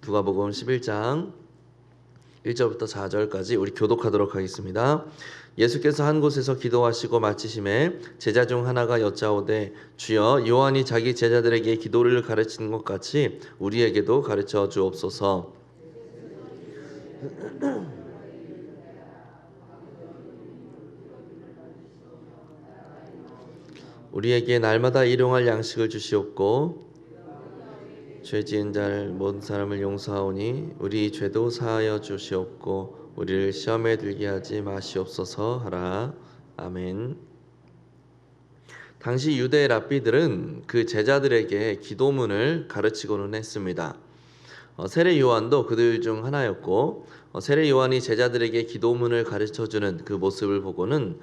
누가복음 11장 1절부터 4절까지 우리 교독하도록 하겠습니다. 예수께서 한 곳에서 기도하시고 마치심에 제자 중 하나가 여짜오되 주여 요한이 자기 제자들에게 기도를 가르치는 것 같이 우리에게도 가르쳐 주옵소서. 우리에게 날마다 일용할 양식을 주시옵고 죄 지은 자를 모든 사람을 용서하오니 우리 죄도 사하여 주시옵고 우리를 시험에 들게 하지 마시옵소서 하라. 아멘. 당시 유대 랍비들은 그 제자들에게 기도문을 가르치고는 했습니다. 세례 요한도 그들 중 하나였고 세례 요한이 제자들에게 기도문을 가르쳐주는 그 모습을 보고는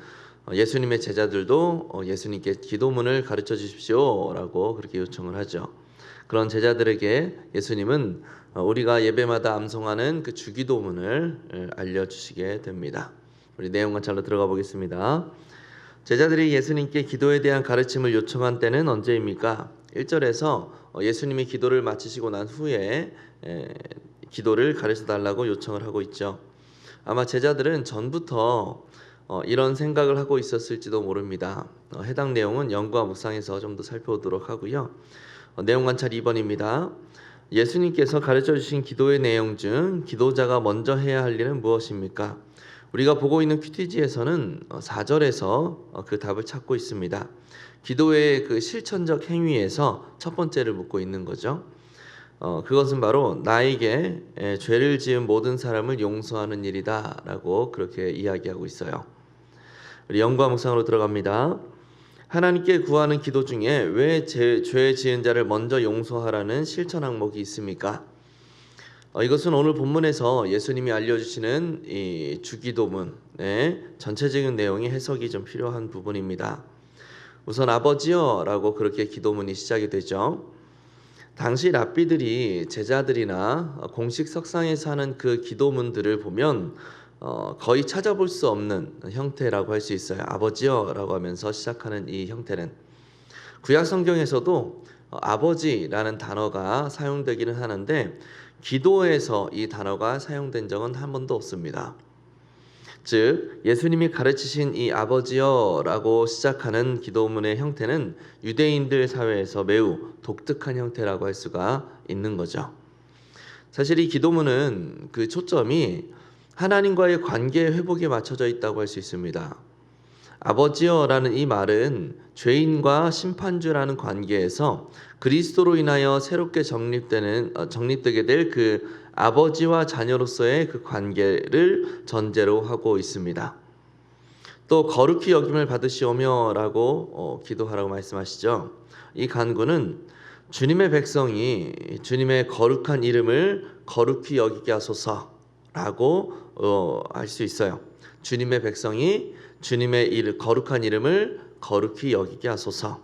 예수님의 제자들도 예수님께 기도문을 가르쳐 주십시오 라고 그렇게 요청을 하죠. 그런 제자들에게 예수님은 우리가 예배마다 암송하는 그 주기도문을 알려주시게 됩니다. 우리 내용 관찰로 들어가 보겠습니다. 제자들이 예수님께 기도에 대한 가르침을 요청한 때는 언제입니까? 1절에서 예수님이 기도를 마치시고 난 후에 기도를 가르쳐 달라고 요청을 하고 있죠. 아마 제자들은 전부터 이런 생각을 하고 있었을지도 모릅니다. 해당 내용은 연구와 묵상에서 좀 더 살펴보도록 하고요. 내용 관찰 2번입니다. 예수님께서 가르쳐 주신 기도의 내용 중 기도자가 먼저 해야 할 일은 무엇입니까? 우리가 보고 있는 큐티지에서는 4절에서 그 답을 찾고 있습니다. 기도의 그 실천적 행위에서 첫 번째를 묻고 있는 거죠. 그것은 바로 나에게 죄를 지은 모든 사람을 용서하는 일이다 라고 그렇게 이야기하고 있어요. 우리 연구와 묵상으로 들어갑니다. 하나님께 구하는 기도 중에 왜 죄 지은 자를 먼저 용서하라는 실천 항목이 있습니까? 이것은 오늘 본문에서 예수님이 알려주시는 이 주기도문의 전체적인 내용의 해석이 좀 필요한 부분입니다. 우선 아버지여 라고 그렇게 기도문이 시작이 되죠. 당시 랍비들이 제자들이나 공식 석상에서 하는 그 기도문들을 보면 거의 찾아볼 수 없는 형태라고 할 수 있어요. 아버지여 라고 하면서 시작하는 이 형태는 구약 성경에서도 아버지라는 단어가 사용되기는 하는데 기도에서 이 단어가 사용된 적은 한 번도 없습니다. 즉 예수님이 가르치신 이 아버지여 라고 시작하는 기도문의 형태는 유대인들 사회에서 매우 독특한 형태라고 할 수가 있는 거죠. 사실 이 기도문은 그 초점이 하나님과의 관계 회복에 맞춰져 있다고 할 수 있습니다. 아버지여라는 이 말은 죄인과 심판주라는 관계에서 그리스도로 인하여 새롭게 정립되게 될 그 아버지와 자녀로서의 그 관계를 전제로 하고 있습니다. 또 거룩히 여김을 받으시오며라고 기도하라고 말씀하시죠. 이 간구는 주님의 백성이 주님의 거룩한 이름을 거룩히 여기게 하소서라고 할 수 있어요. 주님의 백성이 주님의 거룩한 이름을 거룩히 여기게 하소서.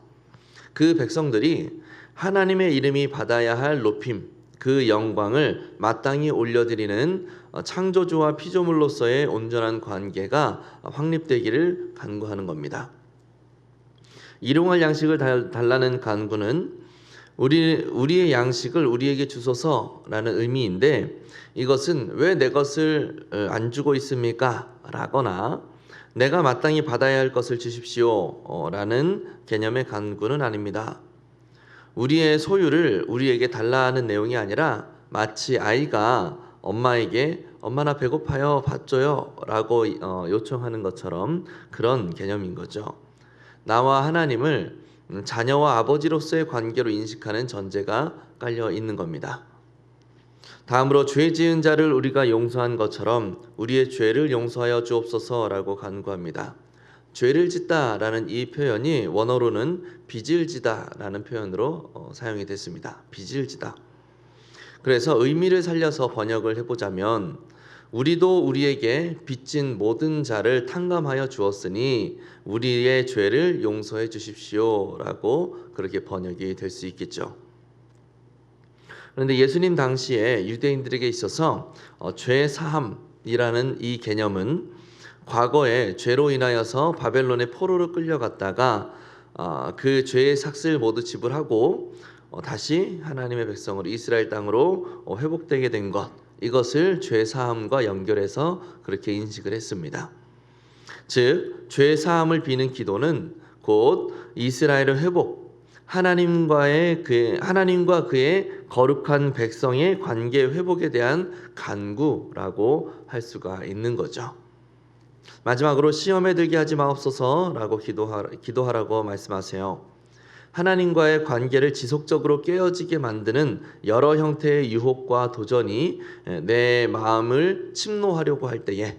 그 백성들이 하나님의 이름이 받아야 할 높임, 그 영광을 마땅히 올려드리는 창조주와 피조물로서의 온전한 관계가 확립되기를 간구하는 겁니다. 일용할 양식을 달라는 간구는 우리의 양식을 우리에게 주소서라는 의미인데 이것은 왜 내 것을 안 주고 있습니까? 라거나 내가 마땅히 받아야 할 것을 주십시오 라는 개념의 간구는 아닙니다. 우리의 소유를 우리에게 달라는 내용이 아니라 마치 아이가 엄마에게 엄마 나 배고파요 밥 줘요 라고 요청하는 것처럼 그런 개념인 거죠. 나와 하나님을 자녀와 아버지로서의 관계로 인식하는 전제가 깔려 있는 겁니다. 다음으로 죄 지은 자를 우리가 용서한 것처럼 우리의 죄를 용서하여 주옵소서라고 간구합니다. 죄를 짓다라는 이 표현이 원어로는 빚을 지다라는 표현으로 사용이 됐습니다. 빚을 지다. 그래서 의미를 살려서 번역을 해보자면 우리도 우리에게 빚진 모든 자를 탕감하여 주었으니 우리의 죄를 용서해 주십시오라고 그렇게 번역이 될 수 있겠죠. 그런데 예수님 당시에 유대인들에게 있어서 죄 사함이라는 이 개념은 과거에 죄로 인하여서 바벨론의 포로로 끌려갔다가 그 죄의 삭슬 모두 지불하고 다시 하나님의 백성으로 이스라엘 땅으로 회복되게 된 것, 이것을 죄 사함과 연결해서 그렇게 인식을 했습니다. 즉, 죄 사함을 비는 기도는 곧 이스라엘의 회복, 하나님과 그의 거룩한 백성의 관계 회복에 대한 간구라고 할 수가 있는 거죠. 마지막으로 시험에 들게 하지 마옵소서라고 기도하라고 말씀하세요. 하나님과의 관계를 지속적으로 깨어지게 만드는 여러 형태의 유혹과 도전이 내 마음을 침노하려고 할 때에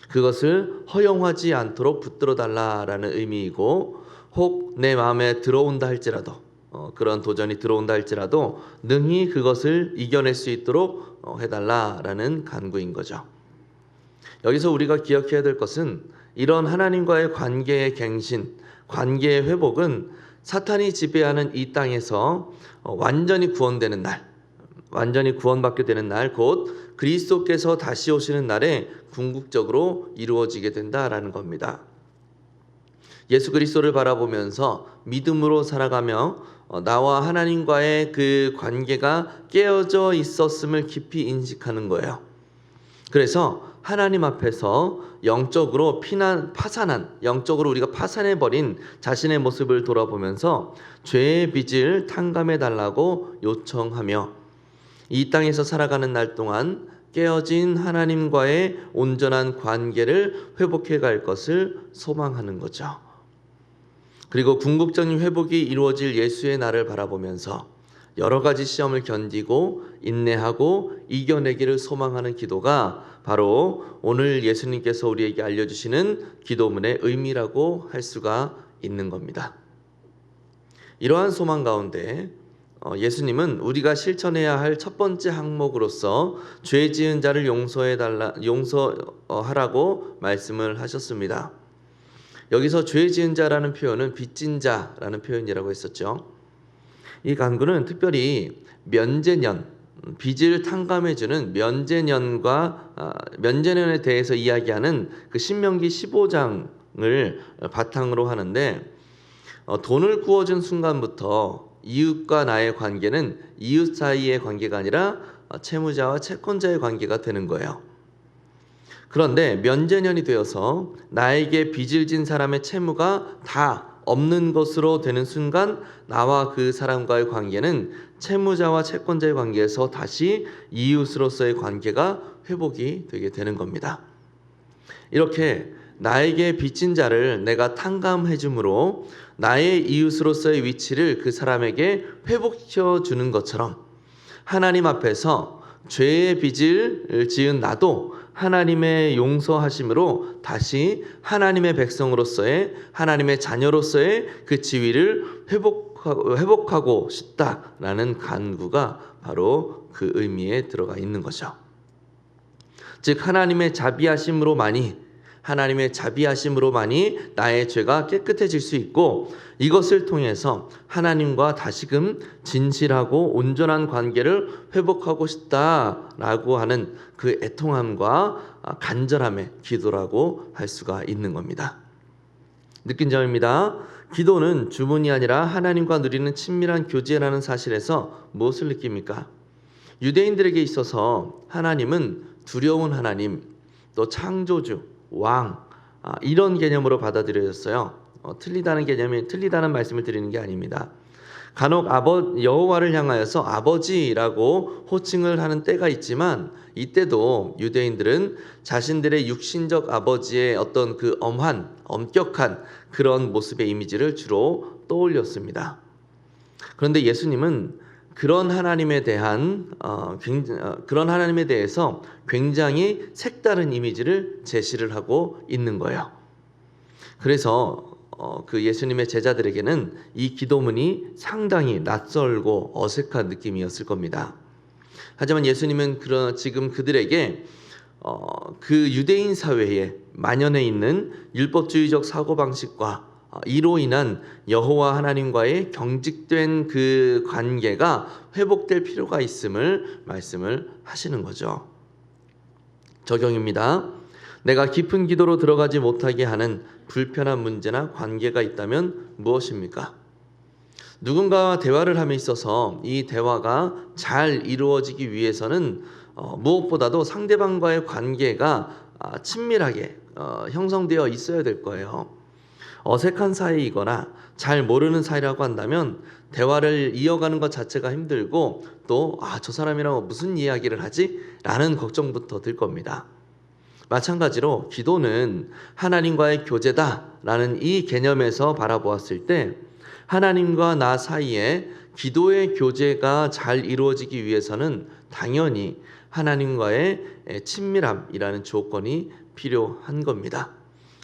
그것을 허용하지 않도록 붙들어 달라라는 의미이고, 혹 내 마음에 들어온다 할지라도 그런 도전이 들어온다 할지라도 능히 그것을 이겨낼 수 있도록 해달라라는 간구인 거죠. 여기서 우리가 기억해야 될 것은 이런 하나님과의 관계의 갱신, 관계의 회복은 사탄이 지배하는 이 땅에서 완전히 구원되는 날, 완전히 구원받게 되는 날, 곧 그리스도께서 다시 오시는 날에 궁극적으로 이루어지게 된다라는 겁니다. 예수 그리스도를 바라보면서 믿음으로 살아가며 나와 하나님과의 그 관계가 깨어져 있었음을 깊이 인식하는 거예요. 그래서 하나님 앞에서 영적으로 영적으로 우리가 파산해버린 자신의 모습을 돌아보면서 죄의 빚을 탕감해 달라고 요청하며 이 땅에서 살아가는 날 동안 깨어진 하나님과의 온전한 관계를 회복해 갈 것을 소망하는 거죠. 그리고 궁극적인 회복이 이루어질 예수의 날을 바라보면서 여러 가지 시험을 견디고 인내하고 이겨내기를 소망하는 기도가 바로 오늘 예수님께서 우리에게 알려주시는 기도문의 의미라고 할 수가 있는 겁니다. 이러한 소망 가운데 예수님은 우리가 실천해야 할 첫 번째 항목으로서 죄 지은 자를 용서하라고 말씀을 하셨습니다. 여기서 죄 지은 자라는 표현은 빚진 자라는 표현이라고 했었죠. 이 간구는 특별히 면제년, 빚을 탕감해주는 면제년에 대해서 이야기하는 그 신명기 15장을 바탕으로 하는데, 돈을 구워준 순간부터 이웃과 나의 관계는 이웃 사이의 관계가 아니라 채무자와 채권자의 관계가 되는 거예요. 그런데 면제년이 되어서 나에게 빚을 진 사람의 채무가 다 없는 것으로 되는 순간 나와 그 사람과의 관계는 채무자와 채권자의 관계에서 다시 이웃으로서의 관계가 회복이 되게 되는 겁니다. 이렇게 나에게 빚진 자를 내가 탕감해 줌으로 나의 이웃으로서의 위치를 그 사람에게 회복시켜 주는 것처럼 하나님 앞에서 죄의 빚을 지은 나도 하나님의 용서하심으로 다시 하나님의 백성으로서의, 하나님의 자녀로서의 그 지위를 회복하고 싶다라는 간구가 바로 그 의미에 들어가 있는 거죠. 즉 하나님의 자비하심으로만이 나의 죄가 깨끗해질 수 있고, 이것을 통해서 하나님과 다시금 진실하고 온전한 관계를 회복하고 싶다라고 하는 그 애통함과 간절함의 기도라고 할 수가 있는 겁니다. 느낀 점입니다. 기도는 주문이 아니라 하나님과 누리는 친밀한 교제라는 사실에서 무엇을 느낍니까? 유대인들에게 있어서 하나님은 두려운 하나님, 또 창조주, 왕, 이런 개념으로 받아들여졌어요. 틀리다는 말씀을 드리는 게 아닙니다. 간혹 여호와를 향하여서 아버지라고 호칭을 하는 때가 있지만, 이때도 유대인들은 자신들의 육신적 아버지의 어떤 그 엄격한 그런 모습의 이미지를 주로 떠올렸습니다. 그런데 예수님은 그런 하나님에 대해서 굉장히 색다른 이미지를 제시를 하고 있는 거예요. 그래서 그 예수님의 제자들에게는 이 기도문이 상당히 낯설고 어색한 느낌이었을 겁니다. 하지만 예수님은 지금 그들에게 그 유대인 사회에 만연해 있는 율법주의적 사고방식과 이로 인한 여호와 하나님과의 경직된 그 관계가 회복될 필요가 있음을 말씀을 하시는 거죠. 적용입니다. 내가 깊은 기도로 들어가지 못하게 하는 불편한 문제나 관계가 있다면 무엇입니까? 누군가와 대화를 함에 있어서 이 대화가 잘 이루어지기 위해서는 무엇보다도 상대방과의 관계가 친밀하게 형성되어 있어야 될 거예요. 어색한 사이이거나 잘 모르는 사이라고 한다면 대화를 이어가는 것 자체가 힘들고 또 저 사람이랑 무슨 이야기를 하지? 라는 걱정부터 들 겁니다. 마찬가지로 기도는 하나님과의 교제다라는 이 개념에서 바라보았을 때 하나님과 나 사이에 기도의 교제가 잘 이루어지기 위해서는 당연히 하나님과의 친밀함이라는 조건이 필요한 겁니다.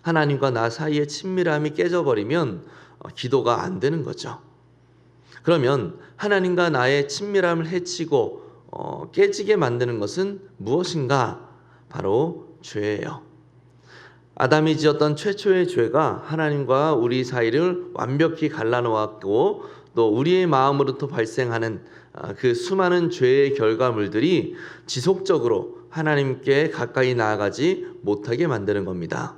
하나님과 나 사이의 친밀함이 깨져버리면 기도가 안 되는 거죠. 그러면 하나님과 나의 친밀함을 해치고 깨지게 만드는 것은 무엇인가? 바로 죄예요. 아담이 지었던 최초의 죄가 하나님과 우리 사이를 완벽히 갈라놓았고 또 우리의 마음으로부터 발생하는 그 수많은 죄의 결과물들이 지속적으로 하나님께 가까이 나아가지 못하게 만드는 겁니다.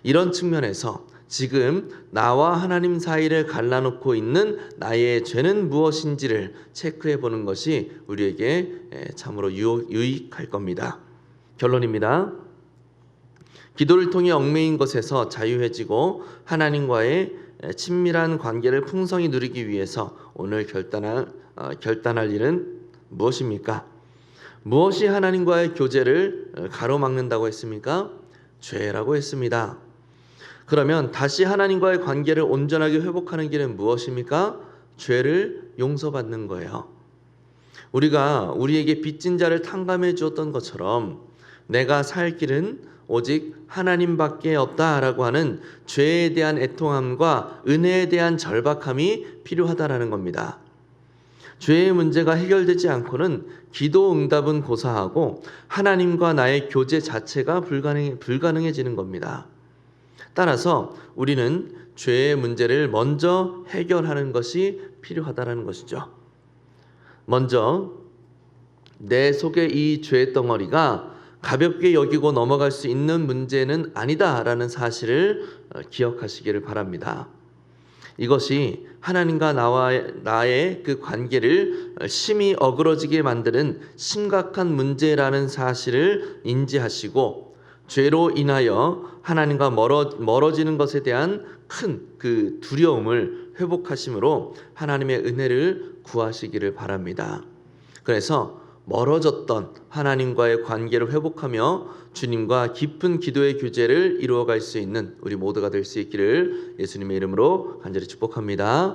이런 측면에서 지금 나와 하나님 사이를 갈라놓고 있는 나의 죄는 무엇인지를 체크해 보는 것이 우리에게 참으로 유익할 겁니다. 결론입니다. 기도를 통해 얽매인 것에서 자유해지고 하나님과의 친밀한 관계를 풍성히 누리기 위해서 오늘 결단할 일은 무엇입니까? 무엇이 하나님과의 교제를 가로막는다고 했습니까? 죄라고 했습니다. 그러면 다시 하나님과의 관계를 온전하게 회복하는 길은 무엇입니까? 죄를 용서받는 거예요. 우리가 우리에게 빚진 자를 탕감해 주었던 것처럼 내가 살 길은 오직 하나님밖에 없다라고 하는 죄에 대한 애통함과 은혜에 대한 절박함이 필요하다라는 겁니다. 죄의 문제가 해결되지 않고는 기도 응답은 고사하고 하나님과 나의 교제 자체가 불가능해지는 겁니다. 따라서 우리는 죄의 문제를 먼저 해결하는 것이 필요하다는 것이죠. 먼저 내 속에 이 죄의 덩어리가 가볍게 여기고 넘어갈 수 있는 문제는 아니다라는 사실을 기억하시기를 바랍니다. 이것이 하나님과 나의 그 관계를 심히 어그러지게 만드는 심각한 문제라는 사실을 인지하시고 죄로 인하여 하나님과 멀어지는 것에 대한 큰 그 두려움을 회복하심으로 하나님의 은혜를 구하시기를 바랍니다. 그래서 멀어졌던 하나님과의 관계를 회복하며 주님과 깊은 기도의 교제를 이루어갈 수 있는 우리 모두가 될 수 있기를 예수님의 이름으로 간절히 축복합니다.